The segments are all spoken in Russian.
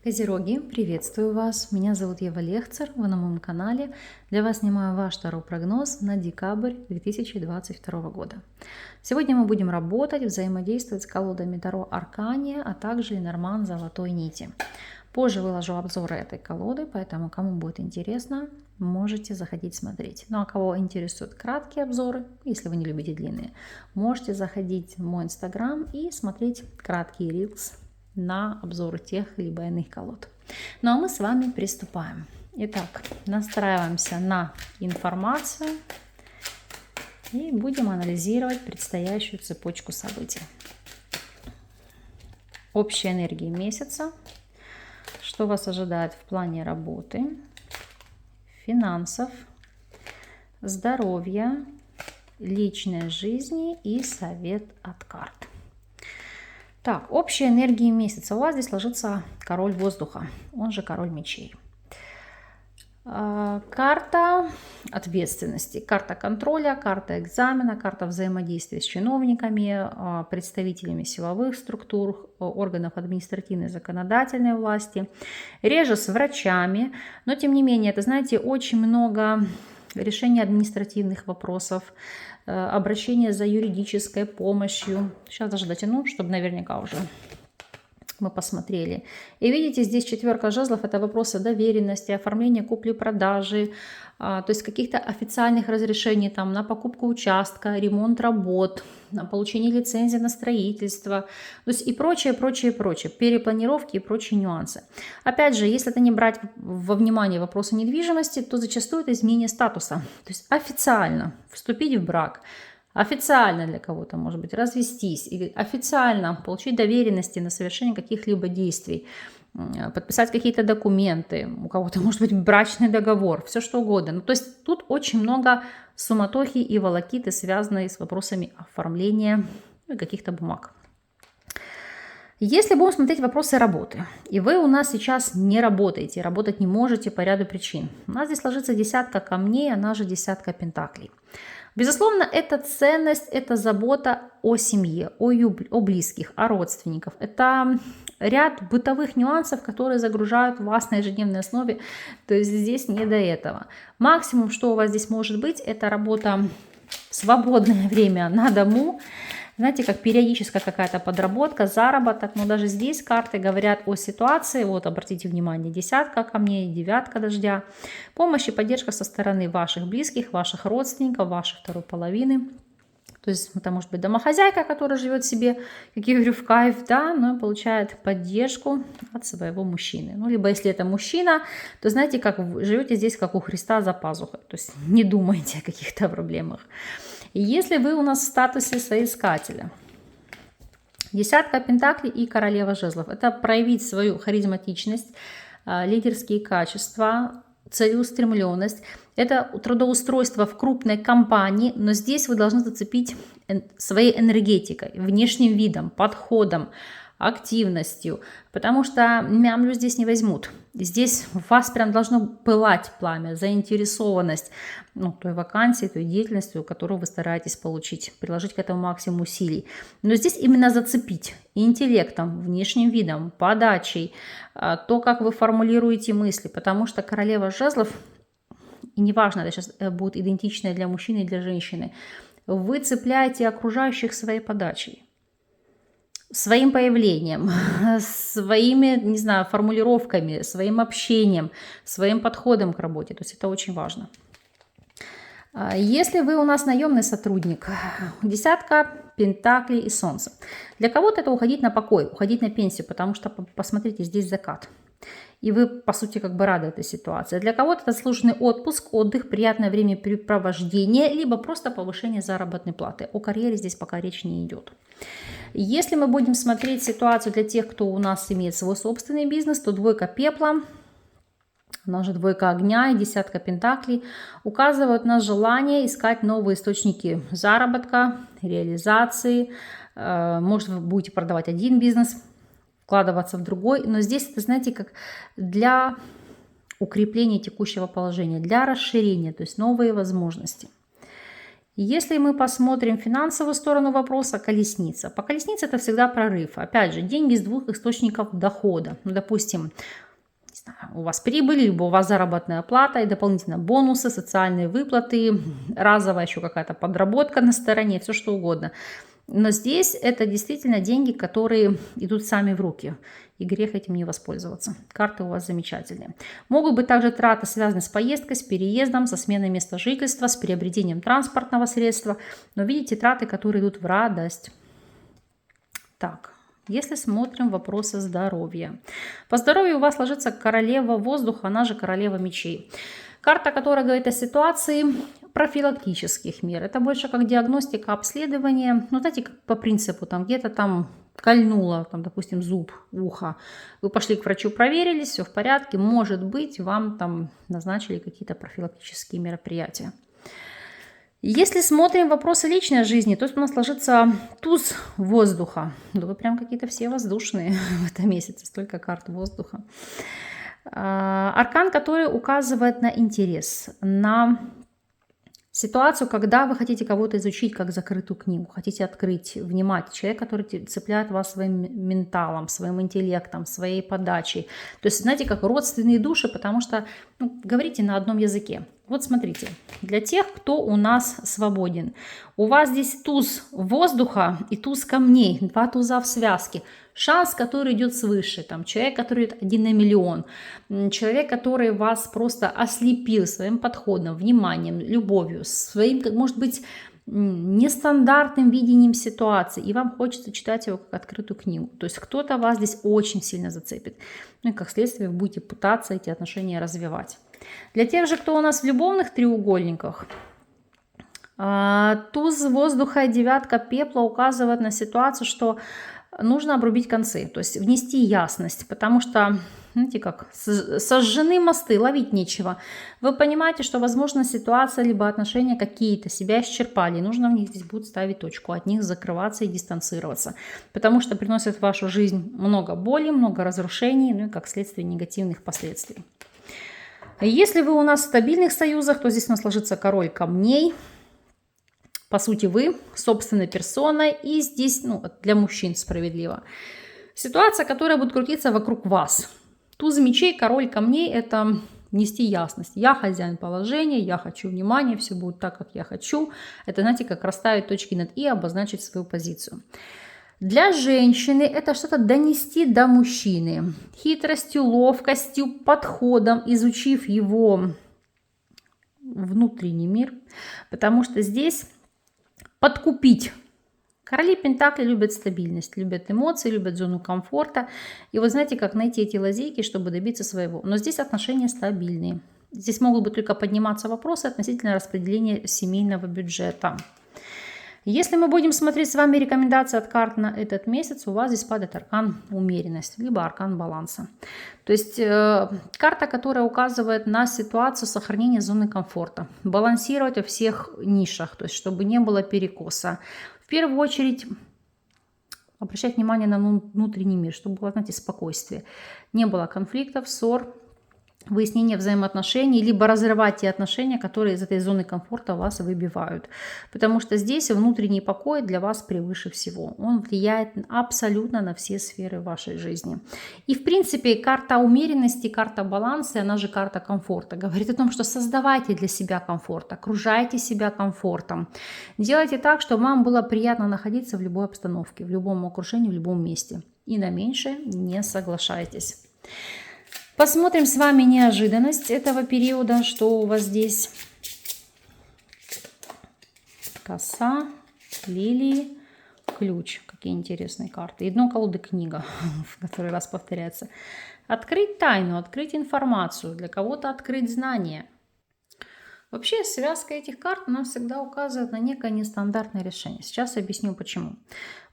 Козероги, приветствую вас! Меня зовут Ева Лехцер, вы на моем канале. Для вас снимаю ваш таро-прогноз на декабрь 2022 года. Сегодня мы будем работать, взаимодействовать с колодами Таро Аркания, а также Ленорман Золотой Нити. Позже выложу обзоры этой колоды, поэтому кому будет интересно, можете заходить смотреть. Ну а кого интересуют краткие обзоры, если вы не любите длинные, можете заходить в мой инстаграм и смотреть краткие рилс на обзоры тех либо иных колод. Ну а мы с вами приступаем. Итак, настраиваемся на информацию и будем анализировать предстоящую цепочку событий. Общая энергия месяца. Что вас ожидает в плане работы, финансов, здоровья, личной жизни и совет от карт. Так, общая энергия месяца. У вас здесь ложится король воздуха, он же король мечей. Карта ответственности, карта контроля, карта экзамена, карта взаимодействия с чиновниками, представителями силовых структур, органов административной и законодательной власти, реже с врачами, но тем не менее, это, знаете, очень много решения административных вопросов, обращение за юридической помощью. Сейчас даже дотяну, чтобы наверняка уже мы посмотрели. И видите, здесь четверка жезлов — это вопросы доверенности, оформления купли-продажи, то есть каких-то официальных разрешений там, на покупку участка, ремонт работ, на получение лицензии на строительство, то есть и прочее, прочее, прочее, перепланировки и прочие нюансы. Опять же, если это не брать во внимание вопросы недвижимости, то зачастую это изменение статуса, то есть официально вступить в брак, официально для кого-то, может быть, развестись, или официально получить доверенности на совершение каких-либо действий, подписать какие-то документы, у кого-то, может быть, брачный договор, все что угодно. Ну, то есть тут очень много суматохи и волокиты, связанные с вопросами оформления каких-то бумаг. Если будем смотреть вопросы работы, и вы у нас сейчас не работаете, работать не можете по ряду причин, у нас здесь ложится десятка камней, она же десятка пентаклей. Безусловно, это ценность, это забота о семье, о близких, о родственниках. Это ряд бытовых нюансов, которые загружают вас на ежедневной основе. То есть здесь не до этого. Максимум, что у вас здесь может быть, это работа в свободное время на дому. Знаете, как периодическая какая-то подработка, заработок. Но даже здесь карты говорят о ситуации. Вот, обратите внимание, десятка камней, девятка дождя. Помощь и поддержка со стороны ваших близких, ваших родственников, вашей второй половины. То есть это может быть домохозяйка, которая живет себе, как я говорю, в кайф, да, но получает поддержку от своего мужчины. Ну, либо если это мужчина, то знаете, как вы живете здесь, как у Христа за пазухой. То есть не думайте о каких-то проблемах. И если вы у нас в статусе соискателя, десятка пентаклей и королева жезлов, это проявить свою харизматичность, лидерские качества, целеустремленность. Это трудоустройство в крупной компании, но здесь вы должны зацепить своей энергетикой, внешним видом, подходом, активностью, потому что мямлю здесь не возьмут. Здесь у вас прям должно пылать пламя, заинтересованность той вакансии, той деятельностью, которую вы стараетесь получить, приложить к этому максимум усилий. Но здесь именно зацепить интеллектом, внешним видом, подачей, то, как вы формулируете мысли, потому что королева жезлов, и неважно, это сейчас будет идентичное для мужчины и для женщины, вы цепляете окружающих своей подачей, своим появлением, своими, не знаю, формулировками, своим общением, своим подходом к работе. То есть это очень важно. Если вы у нас наемный сотрудник, десятка пентаклей и солнце. Для кого-то это уходить на покой, уходить на пенсию, потому что, посмотрите, здесь закат. И вы, по сути, как бы рады этой ситуации. Для кого-то это заслуженный отпуск, отдых, приятное времяпрепровождение, либо просто повышение заработной платы. О карьере здесь пока речь не идет. Если мы будем смотреть ситуацию для тех, кто у нас имеет свой собственный бизнес, то двойка пепла, она же двойка огня и десятка пентаклей указывают на желание искать новые источники заработка, реализации. Может, вы будете продавать один бизнес, вкладываться в другой, но здесь это, знаете, как для укрепления текущего положения, для расширения, то есть новые возможности. Если мы посмотрим финансовую сторону вопроса, колесница. По колеснице это всегда прорыв. Опять же, деньги с двух источников дохода. Ну, допустим, не знаю, у вас прибыль, либо у вас заработная плата и дополнительно бонусы, социальные выплаты, разовая еще какая-то подработка на стороне, все что угодно. Но здесь это действительно деньги, которые идут сами в руки. И грех этим не воспользоваться. Карты у вас замечательные. Могут быть также траты, связанные с поездкой, с переездом, со сменой места жительства, с приобретением транспортного средства. Но видите, траты, которые идут в радость. Так, если смотрим вопросы здоровья. По здоровью у вас ложится королева воздуха, она же королева мечей. Карта, которая говорит о ситуации профилактических мер. Это больше как диагностика, обследование. Ну, знаете, как по принципу, там где-то там кольнуло, там, допустим, зуб, ухо. Вы пошли к врачу, проверились, все в порядке. Может быть, вам там назначили какие-то профилактические мероприятия. Если смотрим вопросы личной жизни, то у нас ложится туз воздуха. Да вы прям какие-то все воздушные в этом месяце, столько карт воздуха. Аркан, который указывает на интерес, на ситуацию, когда вы хотите кого-то изучить как закрытую книгу, хотите открыть, внимать. Человек, который цепляет вас своим менталом, своим интеллектом, своей подачей. То есть, знаете, как родственные души, потому что говорите на одном языке. Вот смотрите, для тех, кто у нас свободен. У вас здесь туз воздуха и туз камней, два туза в связке. Шанс, который идет свыше, там, человек, который идет 1 на миллион, человек, который вас просто ослепил своим подходом, вниманием, любовью, своим, может быть, нестандартным видением ситуации, и вам хочется читать его как открытую книгу. То есть кто-то вас здесь очень сильно зацепит. Ну и как следствие вы будете пытаться эти отношения развивать. Для тех же, кто у нас в любовных треугольниках, туз воздуха и девятка пепла указывают на ситуацию, что нужно обрубить концы, то есть внести ясность, потому что, знаете как, сожжены мосты, ловить нечего. Вы понимаете, что, возможно, ситуация либо отношения какие-то себя исчерпали, и нужно в них здесь будет ставить точку, от них закрываться и дистанцироваться, потому что приносит в вашу жизнь много боли, много разрушений, ну и как следствие негативных последствий. Если вы у нас в стабильных союзах, то здесь у нас ложится король камней. По сути, вы собственной персоной, и здесь, для мужчин справедливо. Ситуация, которая будет крутиться вокруг вас. Туз мечей, король камней – это нести ясность. Я хозяин положения, я хочу внимания, все будет так, как я хочу. Это, знаете, как расставить точки над «и», обозначить свою позицию. Для женщины это что-то донести до мужчины. Хитростью, ловкостью, подходом, изучив его внутренний мир. Потому что здесь подкупить. Короли Пентакли любят стабильность, любят эмоции, любят зону комфорта. И вы знаете, как найти эти лазейки, чтобы добиться своего. Но здесь отношения стабильные. Здесь могут быть только подниматься вопросы относительно распределения семейного бюджета. Если мы будем смотреть с вами рекомендации от карт на этот месяц, у вас здесь падает аркан умеренности, либо аркан баланса. То есть карта, которая указывает на ситуацию сохранения зоны комфорта. Балансировать во всех нишах, то есть чтобы не было перекоса. В первую очередь обращать внимание на внутренний мир, чтобы было, знаете, спокойствие. Не было конфликтов, ссор, выяснение взаимоотношений, либо разрывать те отношения, которые из этой зоны комфорта вас выбивают. Потому что здесь внутренний покой для вас превыше всего. Он влияет абсолютно на все сферы вашей жизни. И в принципе карта умеренности, карта баланса, она же карта комфорта, говорит о том, что создавайте для себя комфорт, окружайте себя комфортом. Делайте так, чтобы вам было приятно находиться в любой обстановке, в любом окружении, в любом месте. И на меньшее не соглашайтесь. Посмотрим с вами неожиданность этого периода, что у вас здесь. Коса, лилии, ключ. Какие интересные карты. И дно колоды книга, в который раз повторяется. Открыть тайну, открыть информацию, для кого-то открыть знания. Вообще связка этих карт нам всегда указывает на некое нестандартное решение. Сейчас объясню почему.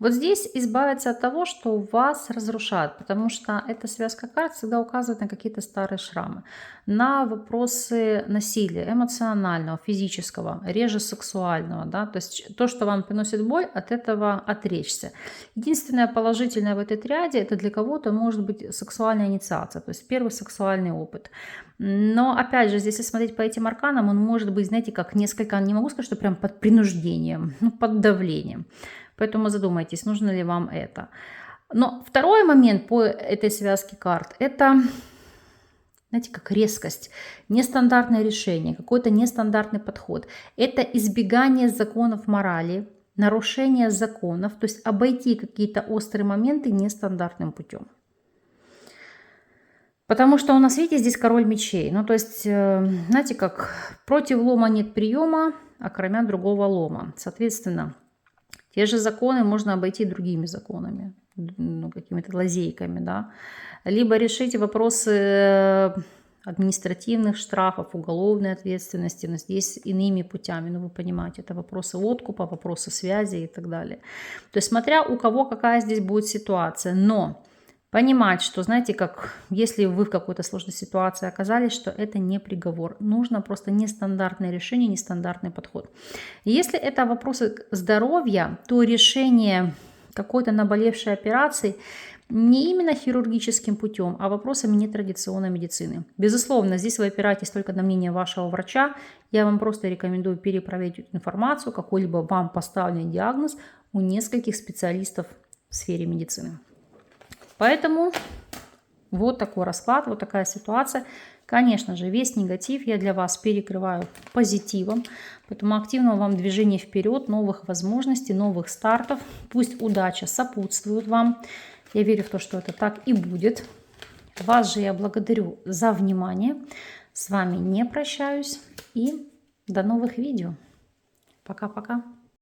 Вот здесь избавиться от того, что вас разрушает, потому что эта связка карт всегда указывает на какие-то старые шрамы, на вопросы насилия эмоционального, физического, реже сексуального, да, то есть то, что вам приносит боль, от этого отречься. Единственное положительное в этой триаде, это для кого-то может быть сексуальная инициация, то есть первый сексуальный опыт. Но опять же, если смотреть по этим арканам, он может быть, знаете, как несколько, не могу сказать, что прям под принуждением, ну, под давлением. Поэтому задумайтесь, нужно ли вам это. Но второй момент по этой связке карт – это, знаете, как резкость, нестандартное решение, какой-то нестандартный подход. Это избегание законов морали, нарушение законов, то есть обойти какие-то острые моменты нестандартным путем. Потому что у нас, видите, здесь король мечей. Ну, то есть, знаете, как против лома нет приема, а кроме другого лома. Соответственно, те же законы можно обойти другими законами, ну, какими-то лазейками, да. Либо решить вопросы административных штрафов, уголовной ответственности, но здесь иными путями, ну, вы понимаете, это вопросы откупа, вопросы связи и так далее. То есть, смотря у кого какая здесь будет ситуация, но понимать, что, знаете, как если вы в какой-то сложной ситуации оказались, что это не приговор. Нужно просто нестандартное решение, нестандартный подход. Если это вопросы здоровья, то решение какой-то наболевшей операции не именно хирургическим путем, а вопросами нетрадиционной медицины. Безусловно, здесь вы опираетесь только на мнение вашего врача. Я вам просто рекомендую перепроверить эту информацию, какой-либо вам поставленный диагноз у нескольких специалистов в сфере медицины. Поэтому вот такой расклад, вот такая ситуация. Конечно же, весь негатив я для вас перекрываю позитивом. Поэтому активного вам движения вперед, новых возможностей, новых стартов. Пусть удача сопутствует вам. Я верю в то, что это так и будет. Вас же я благодарю за внимание. С вами не прощаюсь. И до новых видео. Пока-пока.